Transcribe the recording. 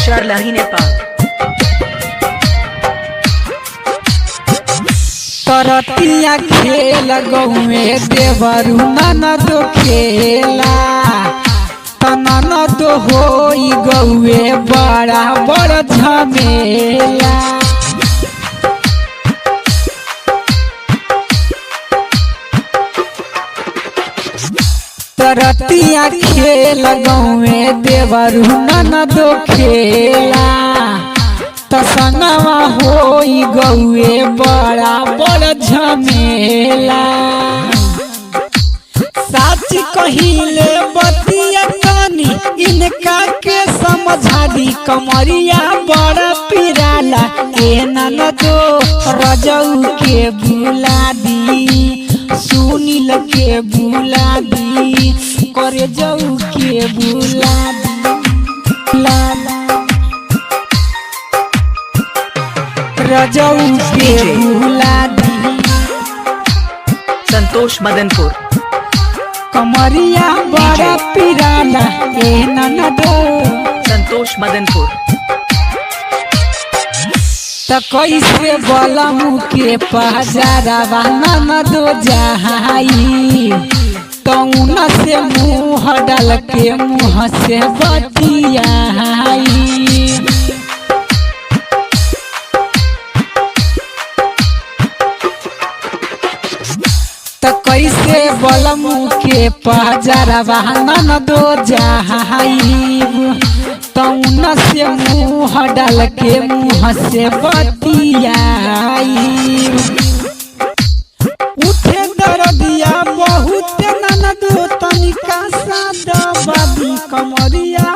शारलाही नेपाल। तरतिया खेल गौए देवरु ननद खेला तननद होई गौए बड़ा बड़ झमेला। तरतिया खेल गौए देवरु ननद खेला तसंगवा होई गौए बड़ा बड़ झमेला। सच कहिले बतिया कानी इनका के समझा दी कमरिया बड़ा पिराला ए ननदो रजऊ के भुला दी सुनील के भुला दी करे जऊ के भुला दी लाला रजऊ के भुला दी। संतोष मदनपुर। कमरिया बड़ा पिराला ए ननदो संतोष मदनपुर। त कैसे बलमु के पहजारवा ननदो जहाई तौन से मुँह डाल के मुँह से बतियाई। त कैसे बलमु के पहजारवा ननदो जहाई तौन से मुँह डाल के मुँह से बतियाई। उठे दर्दिया बहुत ननदो तनिका सा दबादी कमरिया